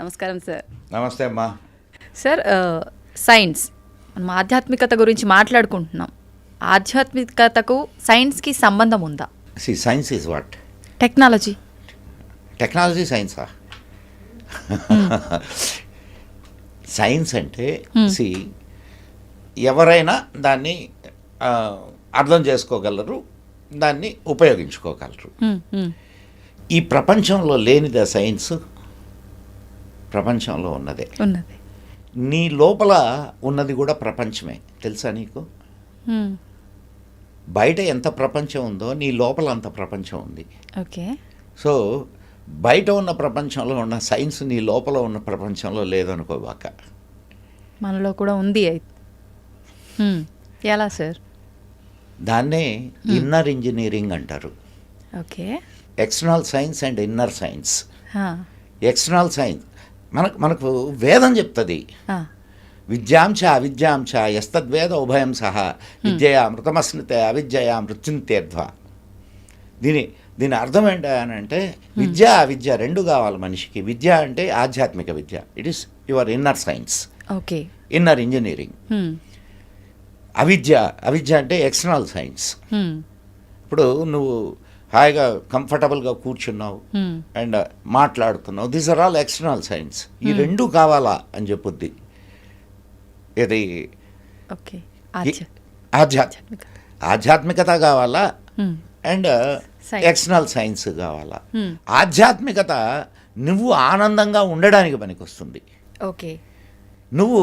నమస్కారం సార్. నమస్తే అమ్మా. సార్, సైన్స్, మనం ఆధ్యాత్మికత గురించి మాట్లాడుకుంటున్నాం. ఆధ్యాత్మికతకు సైన్స్కి సంబంధం ఉందా? Science is what? Technology. Technology సైన్సా? సైన్స్ అంటే ఎవరైనా దాన్ని అర్థం చేసుకోగలరు, దాన్ని ఉపయోగించుకోగలరు. ఈ ప్రపంచంలో లేనిదా సైన్స్? ప్రపంచంలో ఉన్నది. నీ లోపల ఉన్నది కూడా ప్రపంచమే, తెలుసా నీకు? బయట ఎంత ప్రపంచం ఉందో నీ లోపల అంత ప్రపంచం ఉంది. ఓకే. సో బయట ఉన్న ప్రపంచంలో ఉన్న సైన్స్ నీ లోపల ఉన్న ప్రపంచంలో లేదనుకోబాక. మనలో కూడా ఉంది. ఎలా సార్? దాన్నే ఇన్నర్ ఇంజనీరింగ్ అంటారు. Okay. External science and inner science. External science మనకు వేదం చెప్తుంది, విద్యాంచ అవిద్యాంచ యస్తద్వేద ఉభయం సహా విద్యయా అమృతమస్నుతే అవిద్యయా మృత్యుంతేర్ధ్వ. దీని అర్థం ఏంటంటే విద్య అవిద్య రెండు కావాలి మనిషికి. విద్య అంటే ఆధ్యాత్మిక విద్య, it is your inner science. Okay. Inner engineering. అవిద్య అంటే ఎక్స్టర్నల్ సైన్స్. ఇప్పుడు నువ్వు హాయిగా కంఫర్టబుల్గా కూర్చున్నావు అండ్ మాట్లాడుతున్నావు, these are all external signs. ఈ రెండు కావాలా అని చెప్పుద్ది. ఇది ఆధ్యాత్మికత కావాలా అండ్ ఎక్స్టర్నల్ సైన్స్ కావాలా. ఆధ్యాత్మికత నువ్వు ఆనందంగా ఉండడానికి పనికొస్తుంది. ఓకే. నువ్వు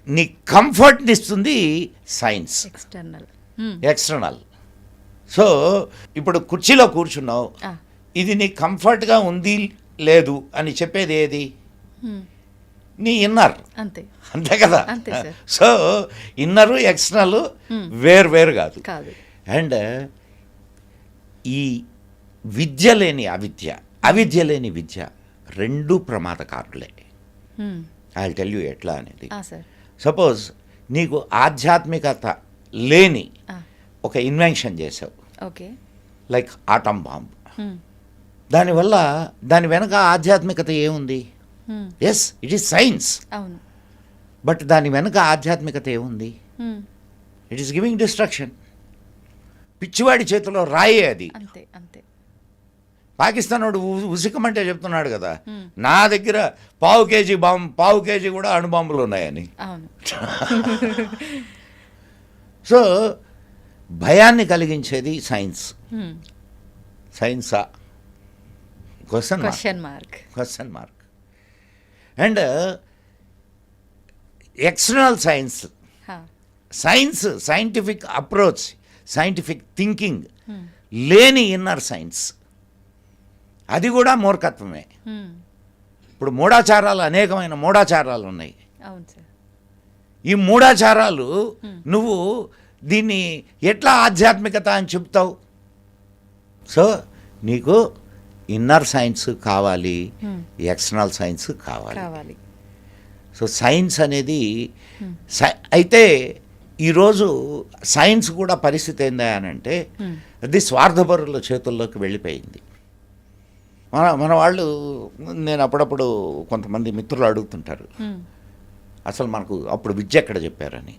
నీ కంఫర్ట్ని ఇస్తుంది సైన్స్. ఎక్స్టర్నల్. సో ఇప్పుడు కుర్చీలో కూర్చున్నావు, ఇది నీ కంఫర్ట్గా ఉంది లేదు అని చెప్పేది ఏది? నీ ఇన్నర్. అంతే కదా. సో ఇన్నరు ఎక్స్టర్నల్ వేరు కాదు. అండ్ ఈ విద్య లేని అవిద్య లేని విద్య రెండు ప్రమాదకారులే. ఐ విల్ టెల్ యూ ఎట్లా అనేది. సపోజ్ నీకు ఆధ్యాత్మికత లేని ఒక ఇన్వెన్షన్ చేసావు, లైక్ ఆటం బాంబ్. దానివల్ల దాని వెనక ఆధ్యాత్మికత ఏముంది? Yes, it is science. But దాని వెనక ఆధ్యాత్మికత ఏముంది? It is giving destruction. పిచ్చివాడి చేతిలో రాయే అది. పాకిస్తాన్ వాడు ఉసికమంటే చెప్తున్నాడు కదా, నా దగ్గర పావు కేజీ కూడా అణుబాంబులు ఉన్నాయని. సో భయాన్ని కలిగించేది సైన్స్. సైన్సా? Question mark. And external science scientific approach, scientific thinking లేని ఇన్నర్ సైన్స్, అది కూడా మూర్ఖత్వమే. ఇప్పుడు అనేకమైన మూఢాచారాలు ఉన్నాయి. ఈ మూఢాచారాలు నువ్వు దీన్ని ఎట్లా ఆధ్యాత్మికత అని చెప్తావు? సో నీకు ఇన్నర్ సైన్స్ కావాలి, ఎక్స్టర్నల్ సైన్స్ కావాలి. సో సైన్స్ అనేది అయితే ఈరోజు సైన్స్ కూడా పరిస్థితి ఏందా అని అంటే అది స్వార్థపరుల చేతుల్లోకి వెళ్ళిపోయింది. మన వాళ్ళు, నేను అప్పుడప్పుడు కొంతమంది మిత్రులు అడుగుతుంటారు, అసలు మనకు అప్పుడు విద్య ఎక్కడ చెప్పారని.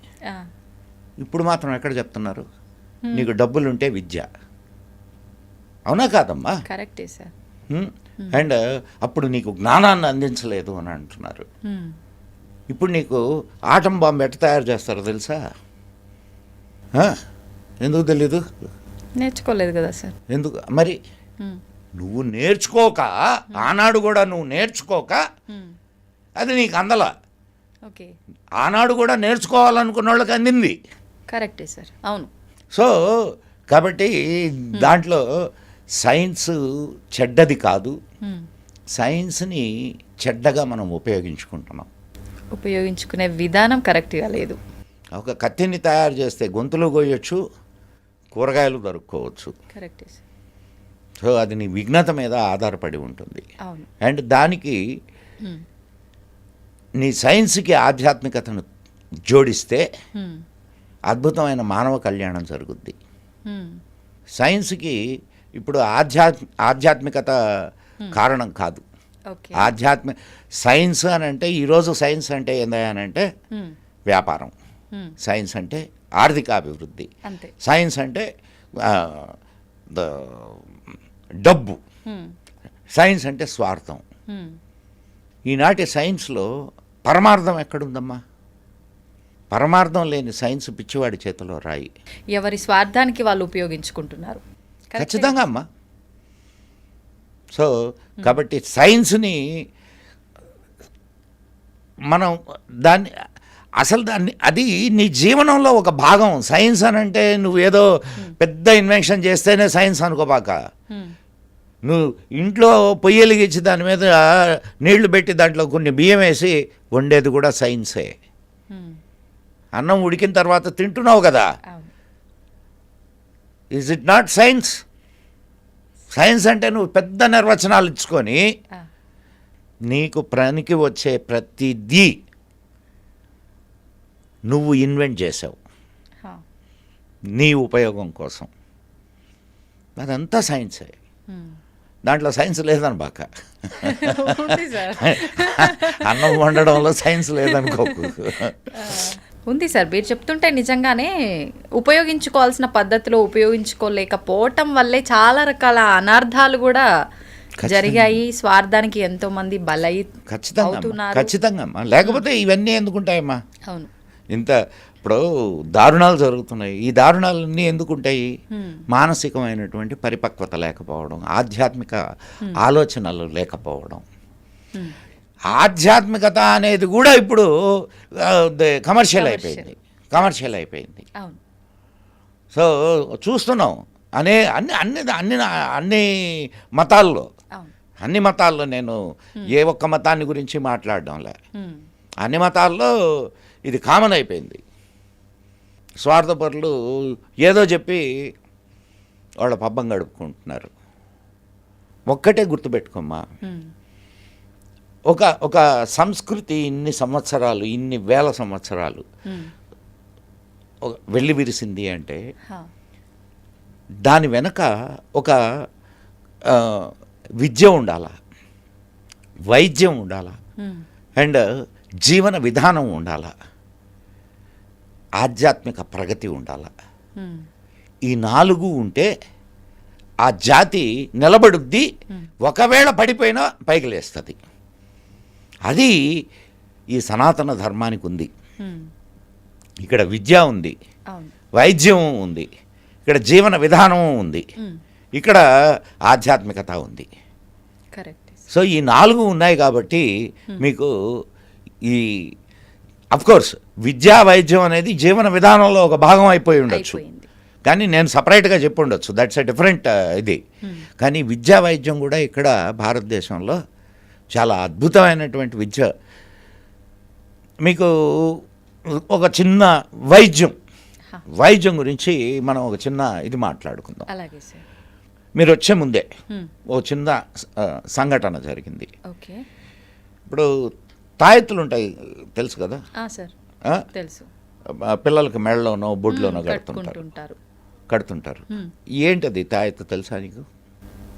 ఇప్పుడు మాత్రం ఎక్కడ చెప్తున్నారు? నీకు డబ్బులుంటే విద్య. అవునా కాదమ్మా? కరెక్టే సార్. అండ్ అప్పుడు నీకు జ్ఞానాన్ని అందించలేదు అని అంటున్నారు. ఇప్పుడు నీకు ఆటం బాంబు ఎట్ట తయారు చేస్తారో తెలుసా? ఎందుకు తెలీదు? నేర్చుకోలేదు కదా సార్. ఎందుకు మరి? నువ్వు నేర్చుకోక, ఆనాడు కూడా నువ్వు నేర్చుకోక అది నీకు అందలా. ఆనాడు కూడా నేర్చుకోవాలనుకున్న వాళ్ళకి అందింది. కరెక్టే సార్. అవును. సో కాబట్టి దాంట్లో సైన్స్ చెడ్డది కాదు. సైన్స్ని చెడ్డగా మనం ఉపయోగించుకునే విధానం కరెక్ట్గా లేదు. ఒక కత్తిని తయారు చేస్తే గొంతులు కోయొచ్చు, కూరగాయలు దొరుక్కోవచ్చు. కరెక్టే. సో అది నీ విఘ్నత మీద ఆధారపడి ఉంటుంది. అండ్ దానికి నీ సైన్స్కి ఆధ్యాత్మికతను జోడిస్తే అద్భుతమైన మానవ కళ్యాణం జరుగుద్ది. సైన్స్కి ఇప్పుడు ఆధ్యాత్మికత కారణం కాదు. ఓకే. సైన్స్ అని అంటే ఈరోజు సైన్స్ అంటే ఏందనంటే వ్యాపారం, సైన్స్ అంటే ఆర్థికాభివృద్ధి, అంతే. సైన్స్ అంటే డబ్బు, సైన్స్ అంటే స్వార్థం. ఈనాటి సైన్స్లో పరమార్థం ఎక్కడుందమ్మా? పరమార్థం లేని సైన్స్ పిచ్చివాడి చేతిలో రాయి. ఎవరి స్వార్థానికి వాళ్ళు ఉపయోగించుకుంటున్నారు. ఖచ్చితంగా అమ్మా. సో కాబట్టి సైన్స్ని మనం అది నీ జీవనంలో ఒక భాగం. సైన్స్ అని అంటే నువ్వు ఏదో పెద్ద ఇన్వెన్షన్ చేస్తేనే సైన్స్ అనుకోబాక. నువ్వు ఇంట్లో పొయ్యి వెలిగించి దాని మీద నీళ్లు పెట్టి దాంట్లో కొన్ని బియ్యం వేసి వండేది కూడా సైన్సే. అన్నం ఉడికిన తర్వాత తింటున్నావు కదా, is it not science? Science అంటే నువ్వు పెద్ద నిర్వచనాలు ఇచ్చుకొని నీకు పనికి వచ్చే ప్రతిదీ నువ్వు ఇన్వెంట్ చేసావు నీ ఉపయోగం కోసం. అదంతా సైన్సే. దాంట్లో సైన్స్ లేదని బాక. అన్నం వండడంలో సైన్స్ లేదనుకోకు. ఉంది సార్. మీరు చెప్తుంటే నిజంగానే ఉపయోగించుకోవాల్సిన పద్ధతిలో ఉపయోగించుకోలేకపోవటం వల్లే చాలా రకాల అనార్థాలు కూడా జరిగాయి. స్వార్థానికి ఎంతో మంది ఖచ్చితంగా. లేకపోతే ఇవన్నీ ఎందుకుంటాయమ్మా? అవును. ఇప్పుడు దారుణాలు జరుగుతున్నాయి. ఈ దారుణాలన్నీ ఎందుకుంటాయి? మానసికమైనటువంటి పరిపక్వత లేకపోవడం, ఆధ్యాత్మిక ఆలోచనలు లేకపోవడం. ఆధ్యాత్మికత అనేది కూడా ఇప్పుడు కమర్షియల్ అయిపోయింది. సో చూస్తున్నాం అన్ని మతాల్లో నేను ఏ ఒక్క మతాన్ని గురించి మాట్లాడడంలే, అన్ని మతాల్లో ఇది కామన్ అయిపోయింది. స్వార్థపరులు ఏదో చెప్పి వాళ్ళ పబ్బం గడుపుకుంటున్నారు. ఒక్కటే గుర్తుపెట్టుకోమ్మా, ఒక సంస్కృతి ఇన్ని వేల సంవత్సరాలు వెళ్ళి విరిసింది అంటే దాని వెనక ఒక విద్య ఉండాల, వైద్యం ఉండాల, అండ్ జీవన విధానం ఉండాల, ఆధ్యాత్మిక ప్రగతి ఉండాల. ఈ 4 ఉంటే ఆ జాతి నిలబడుద్ది. ఒకవేళ పడిపోయినా పైకి లేస్తుంది. అది ఈ సనాతన ధర్మానికి ఉంది. ఇక్కడ విద్య ఉంది, వైద్యం ఉంది, ఇక్కడ జీవన విధానం ఉంది, ఇక్కడ ఆధ్యాత్మికత ఉంది. సో ఈ 4 ఉన్నాయి కాబట్టి మీకు ఈ అఫ్కోర్స్ విద్యా వైద్యం అనేది జీవన విధానంలో ఒక భాగం అయిపోయి ఉండొచ్చు, కానీ నేను సపరేట్గా చెప్పి ఉండొచ్చు, దట్స్ ఎ డిఫరెంట్ ఇది. కానీ విద్యా వైద్యం కూడా ఇక్కడ భారతదేశంలో చాలా అద్భుతమైనటువంటి విద్య. మీకు ఒక చిన్న వైద్యం గురించి మనం ఒక చిన్న ఇది మాట్లాడుకుందాం. మీరు వచ్చే ముందే ఓ చిన్న సంఘటన జరిగింది. ఇప్పుడు తాయెత్తులు ఉంటాయి, తెలుసు కదా? తెలుసు. పిల్లలకి మెడలోనో బొడ్లోనో కడుతుంటారు. ఏంటది తాయెత్తు తెలుసా నీకు?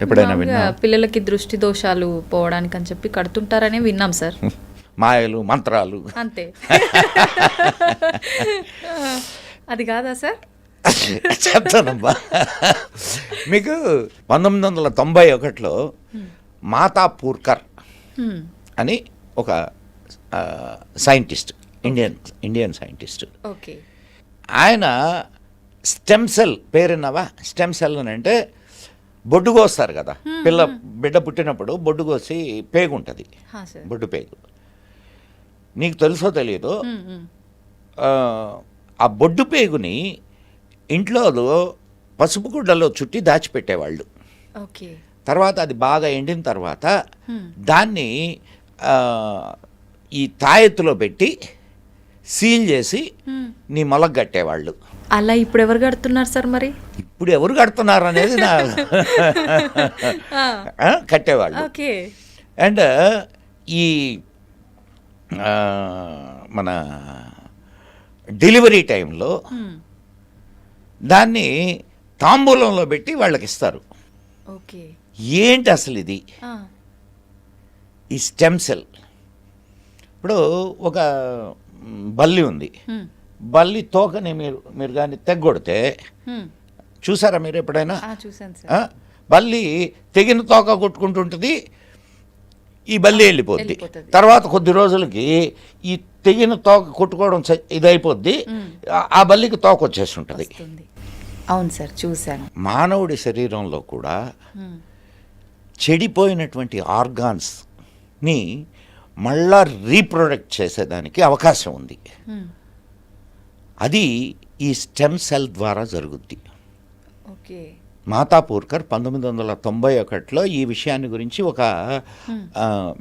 ఎప్పుడైనా విన్నా? పిల్లలకి దృష్టి దోషాలు పోవడానికి అని చెప్పి కడుతుంటారని విన్నాం సార్. మాయలు మంత్రాలు అంతే. అది కాదా సార్? చెప్తానమ్మా. మీకు 1991లో మాతా పూర్కర్ అని ఒక సైంటిస్ట్, ఇండియన్ సైంటిస్ట్. ఆయన స్టెమ్ సెల్ పేరున్నవా? స్టెమ్ సెల్ అని అంటే బొడ్డు కోస్తారు కదా, బిడ్డ పుట్టినప్పుడు బొడ్డు కోసి పేగు ఉంటుంది, బొడ్డు పేగు. నీకు తెలుసో తెలియదు, ఆ బొడ్డు పేగుని ఇంట్లో పసుపు గుడ్డలో చుట్టి దాచిపెట్టేవాళ్ళు. తర్వాత అది బాగా ఎండిన తర్వాత దాన్ని ఈ తాయెత్తులో పెట్టి సీల్ చేసి నీ మొలకు కట్టేవాళ్ళు. అలా ఇప్పుడు ఎవరు కడుతున్నారు సార్? మరి ఇప్పుడు ఎవరు కడుతున్నారు అనేది కట్టేవాళ్ళు. అండ్ ఈ మన డెలివరీ టైంలో దాన్ని తాంబూలంలో పెట్టి వాళ్ళకి ఇస్తారు. ఓకే. ఏంటి అసలు ఇది? ఈ స్టెమ్ సెల్. ఇప్పుడు ఒక బల్లి ఉంది, బల్లి తోకని మీరు కానీ తెగ్గొడితే చూసారా మీరు ఎప్పుడైనా? చూసాను సార్. బల్లి తెగిన తోక కొట్టుకుంటుంటుంది, ఈ బల్లి వెళ్ళిపోద్ది. తర్వాత కొద్ది రోజులకి ఈ తెగిన తోక కొట్టుకోవడం ఇదైపోద్ది, ఆ బల్లికి తోక వచ్చేసి ఉంటుంది. అవును సార్, చూశాను. మానవుడి శరీరంలో కూడా చెడిపోయినటువంటి ఆర్గాన్స్ని మళ్ళా రీప్రొడక్ట్ చేసేదానికి అవకాశం ఉంది. అది ఈ స్టెమ్ సెల్ ద్వారా జరుగుద్ది. ఓకే. మాతా పూర్కర్ 1991లో ఈ విషయాన్ని గురించి ఒక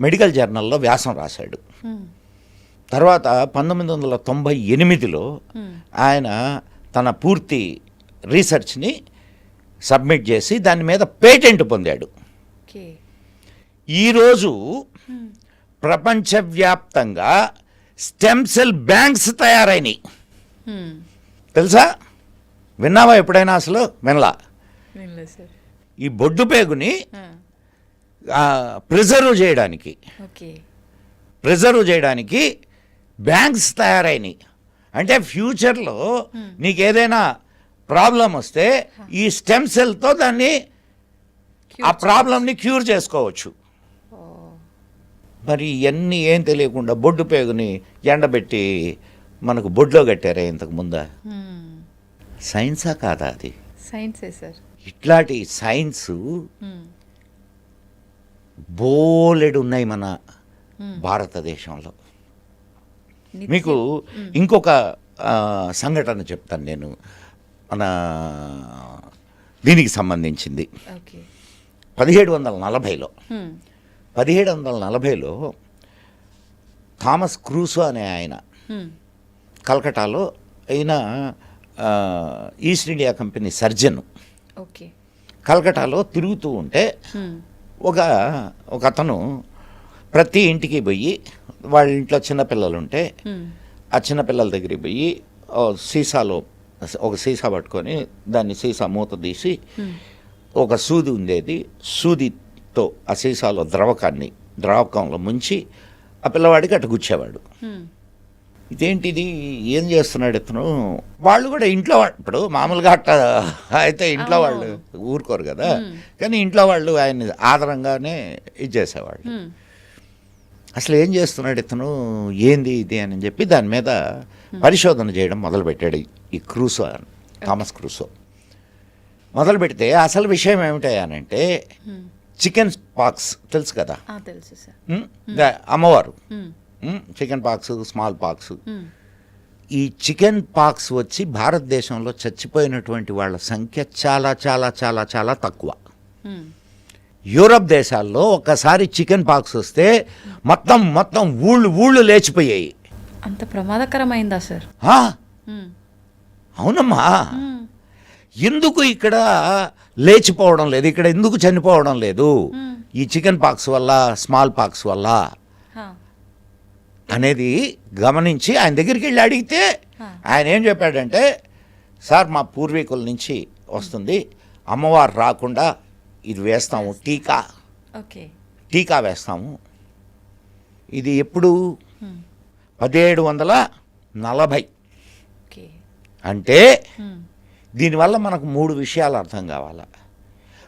మెడికల్ జర్నల్లో వ్యాసం రాశాడు. తర్వాత 1998లో ఆయన తన పూర్తి రీసెర్చ్ని సబ్మిట్ చేసి దాని మీద పేటెంట్ పొందాడు. ఈరోజు ప్రపంచవ్యాప్తంగా స్టెమ్ సెల్ బ్యాంక్స్ తయారైనవి. తెలుసా? విన్నావా ఎప్పుడైనా? అసలు వినలా. ఈ బొడ్డు పేగుని ప్రిజర్వ్ చేయడానికి బ్యాంక్స్ తయారైనవి. అంటే ఫ్యూచర్లో నీకు ఏదైనా ప్రాబ్లం వస్తే ఈ స్టెమ్ సెల్తో దాన్ని ఆ ప్రాబ్లంని క్యూర్ చేసుకోవచ్చు. మరి ఇవన్నీ ఏం తెలియకుండా బొడ్డు పేగుని ఎండబెట్టి మనకు బొడ్లో కట్టారే ఇంతకు ముందా? సైన్సా కాదా అది? సైన్సే సార్. ఇట్లాంటి సైన్స్ బోలెడు ఉన్నాయి మన భారతదేశంలో. మీకు ఇంకొక సంఘటన చెప్తాను నేను, మన దీనికి సంబంధించింది. 1740లో థామస్ క్రూసో అనే ఆయన కలకటాలో అయిన ఈస్ట్ ఇండియా కంపెనీ సర్జన్ కలకటాలో తిరుగుతూ ఉంటే ఒక అతను ప్రతి ఇంటికి పోయి, వాళ్ళ ఇంట్లో చిన్నపిల్లలు ఉంటే ఆ చిన్నపిల్లల దగ్గరికి పోయి సీసాలో ఒక సీసా పట్టుకొని దాన్ని సీసా మూత తీసి ఒక సూది ఉండేది, సూదితో ఆ సీసాలో ద్రావకంలో ముంచి ఆ పిల్లవాడికి అటు గుచ్చేవాడు. ఇదేంటిది, ఏం చేస్తున్నాడు ఇతను? వాళ్ళు కూడా ఇంట్లో ఇప్పుడు మామూలుగా అట్ట అయితే ఇంట్లో వాళ్ళు ఊరుకోరు కదా, కానీ ఇంట్లో వాళ్ళు ఆయన్ని ఆదరంగానే ఇచ్చేసేవాళ్ళు. అసలు ఏం చేస్తున్నాడు ఇతను, ఏంది ఇది అని చెప్పి దాని మీద పరిశోధన చేయడం మొదలుపెట్టాడు ఈ క్రూసో, థామస్ క్రూసో. మొదలు పెడితే అసలు విషయం ఏమిటంటే చికెన్ పాక్స్ తెలుసు కదా, అమ్మవారు, చికెన్ పాక్స్, స్మాల్ పాక్స్. ఈ చికెన్ పాక్స్ వచ్చి భారతదేశంలో చచ్చిపోయినటువంటి వాళ్ళ సంఖ్య చాలా చాలా చాలా చాలా తక్కువ. యూరప్ దేశాల్లో ఒక్కసారి చికెన్ పాక్స్ వస్తే మొత్తం ఊళ్ళు లేచిపోయాయి. అంత ప్రమాదకరమైందా సార్? అవునమ్మా. ఎందుకు ఇక్కడ లేచిపోవడం లేదు, ఇక్కడ ఎందుకు చనిపోవడం లేదు ఈ చికెన్ పాక్స్ వల్ల, స్మాల్ పాక్స్ వల్ల అనేది గమనించి ఆయన దగ్గరికి వెళ్ళి అడిగితే ఆయన ఏం చెప్పాడంటే, సార్ మా పూర్వీకుల నుంచి వస్తుంది, అమ్మవారు రాకుండా ఇది వేస్తాము, టీకా వేస్తాము. ఇది ఎప్పుడు? 1740. అంటే దీనివల్ల మనకు 3 విషయాలు అర్థం కావాలా.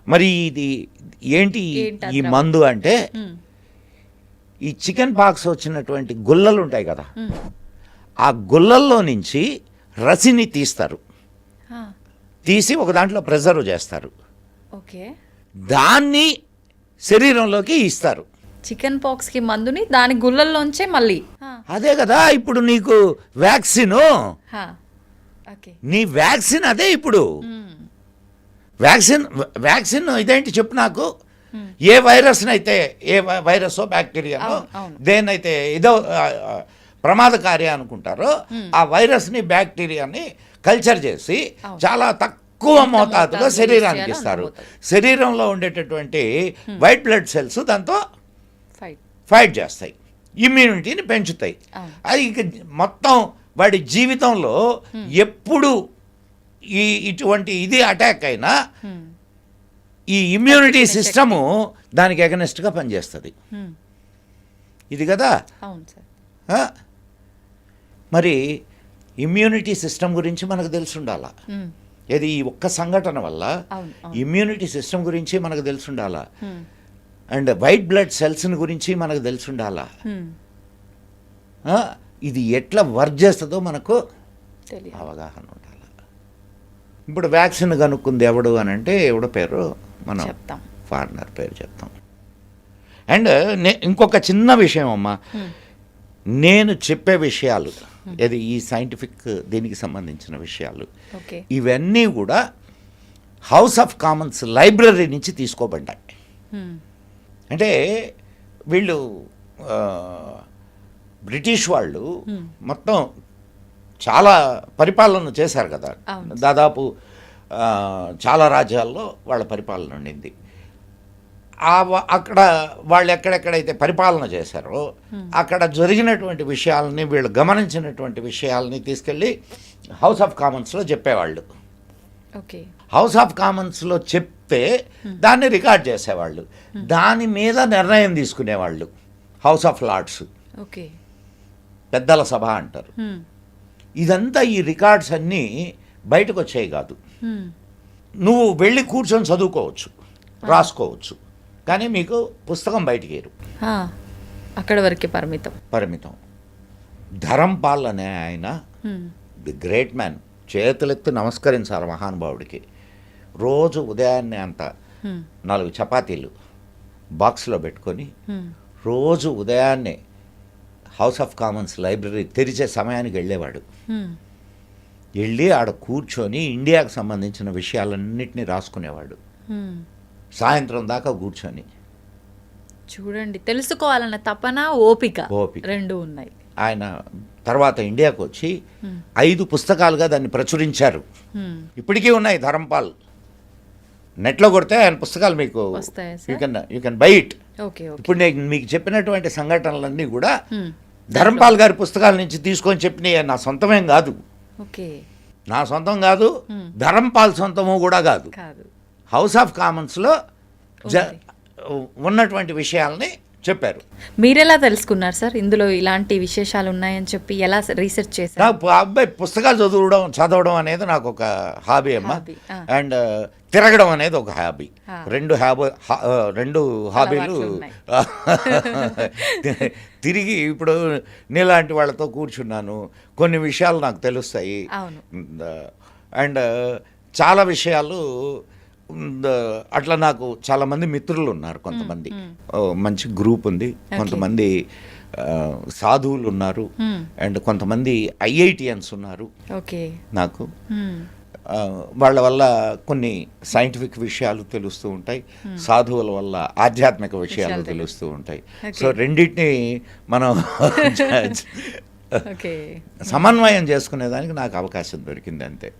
మరి ఇది ఏంటి ఈ మందు అంటే, ఈ చికెన్ పాక్స్ వచ్చినటువంటి గుల్లలు ఉంటాయి కదా, ఆ గుల్లల్లో నుంచి రసిని తీస్తారు, తీసి ఒక దాంట్లో ప్రిజర్వ్ చేస్తారు, దాన్ని శరీరంలోకి ఇస్తారు. చికెన్ పాక్స్ కి మందుని దాని గుల్లల్లోంచే మళ్ళీ. అదే కదా ఇప్పుడు నీకు వ్యాక్సిన్, నీ వ్యాక్సిన్ అదే. ఇప్పుడు వ్యాక్సిన్ ఇదేంటి చెప్పు నాకు. ఏ వైరస్నైతే, ఏ వైరస్ బ్యాక్టీరియానో దేన్నైతే ఇదో ప్రమాదకారి అనుకుంటారో ఆ వైరస్ని, బ్యాక్టీరియాని కల్చర్ చేసి చాలా తక్కువ మోతాదులో శరీరానికి ఇస్తారు. శరీరంలో ఉండేటటువంటి వైట్ బ్లడ్ సెల్స్ దాంతో ఫైట్ చేస్తాయి, ఇమ్యూనిటీని పెంచుతాయి. అది ఇక మొత్తం వాడి జీవితంలో ఎప్పుడు ఇటువంటి ఇది అటాక్ అయినా ఈ ఇమ్యూనిటీ సిస్టము దానికి ఎగనెస్ట్గా పనిచేస్తుంది. ఇది కదా. అవును సార్. మరి ఇమ్యూనిటీ సిస్టమ్ గురించి మనకు తెలిసి ఉండాలా. ఇది ఈ ఒక్క సంఘటన వల్ల ఇమ్యూనిటీ సిస్టమ్ గురించి మనకు తెలిసి ఉండాలా. అండ్ వైట్ బ్లడ్ సెల్స్ని గురించి మనకు తెలిసి ఉండాలా. ఇది ఎట్లా వర్క్ చేస్తుందో మనకు అవగాహన ఉండాలి. ఇప్పుడు వ్యాక్సిన్ కనుక్కుంది ఎవడు అని అంటే ఎవడో పేరు మనం ఫారినర్ పేరు చెప్తాం. అండ్ ఇంకొక చిన్న విషయం అమ్మా, నేను చెప్పే విషయాలు ఇది ఈ సైంటిఫిక్ దీనికి సంబంధించిన విషయాలు ఇవన్నీ కూడా హౌస్ ఆఫ్ కామన్స్ లైబ్రరీ నుంచి తీసుకోబడ్డాయి. అంటే వీళ్ళు బ్రిటిష్ వాళ్ళు మొత్తం చాలా పరిపాలన చేశారు కదా, దాదాపు చాలా రాజ్యాల్లో వాళ్ళ పరిపాలన ఉండింది. అక్కడ వాళ్ళు ఎక్కడెక్కడైతే పరిపాలన చేశారో అక్కడ జరిగినటువంటి విషయాలని వీళ్ళు గమనించినటువంటి విషయాలని తీసుకెళ్ళి హౌస్ ఆఫ్ కామన్స్లో చెప్పేవాళ్ళు. హౌస్ ఆఫ్ కామన్స్లో చెప్తే దాన్ని రికార్డ్ చేసేవాళ్ళు, దాని మీద నిర్ణయం తీసుకునేవాళ్ళు హౌస్ ఆఫ్ లార్డ్స్, పెద్దల సభ అంటారు. ఇదంతా ఈ రికార్డ్స్ అన్నీ బయటకు వచ్చాయి కాదు. నువ్వు వెళ్ళి కూర్చొని చదువుకోవచ్చు, రాసుకోవచ్చు, కానీ మీకు పుస్తకం బయటికి అక్కడ వరకే పరిమితం. ధరంపాల్ అనే ఆయన ది గ్రేట్ మ్యాన్, చేతులెత్తి నమస్కరించాలి మహానుభావుడికి. రోజు ఉదయాన్నే అంత 4 చపాతీలు బాక్స్లో పెట్టుకొని రోజు ఉదయాన్నే హౌస్ ఆఫ్ కామన్స్ లైబ్రరీ తెరిచే సమయానికి వెళ్ళేవాడు. వెళ్ళి ఆడ కూర్చొని ఇండియాకు సంబంధించిన విషయాలన్నింటినీ రాసుకునేవాడు సాయంత్రం దాకా కూర్చొని. చూడండి, తెలుసుకోవాలన్న తపన, ఓపిక రెండు ఉన్నాయి. ఆయన తర్వాత ఇండియాకు వచ్చి 5 పుస్తకాలుగా దాన్ని ప్రచురించారు. ఇప్పటికీ ఉన్నాయి ధరంపాల్. నెట్లో కొడితే ఆయన పుస్తకాలు మీకు యూ కెన్ బై ఇట్. ఇప్పుడు నేను మీకు చెప్పినటువంటి సంఘటనలన్నీ కూడా ధరంపాల్ గారి పుస్తకాల నుంచి తీసుకొని చెప్పినవి. నా సొంతమేం కాదు, నా సొంతం కాదు, ధరంపాల్ సొంతము కూడా కాదు. హౌస్ ఆఫ్ కామన్స్లో ఉన్నటువంటి విషయాల్ని చెప్పారు. మీరెలా తెలుసుకున్నారు సార్ ఇందులో ఇలాంటి విశేషాలు ఉన్నాయని చెప్పి? ఎలా రీసెర్చ్ చేశారు? నాకు అబ్బాయి పుస్తకాలు చదవడం అనేది నాకు ఒక హాబీ అమ్మా. అండ్ తిరగడం అనేది ఒక హాబీ. రెండు హాబీలు తిరిగి ఇప్పుడు నీలాంటి వాళ్ళతో కూర్చున్నాను, కొన్ని విషయాలు నాకు తెలుస్తాయి. అండ్ చాలా విషయాలు అట్లా నాకు చాలామంది మిత్రులు ఉన్నారు. కొంతమంది మంచి గ్రూప్ ఉంది, కొంతమంది సాధువులు ఉన్నారు, అండ్ కొంతమంది ఐఐటియన్స్ ఉన్నారు నాకు. వాళ్ళ వల్ల కొన్ని సైంటిఫిక్ విషయాలు తెలుస్తూ ఉంటాయి, సాధువుల వల్ల ఆధ్యాత్మిక విషయాలు తెలుస్తూ ఉంటాయి. సో రెండింటిని మనం సమన్వయం చేసుకునేదానికి నాకు అవకాశం దొరికింది అంతే.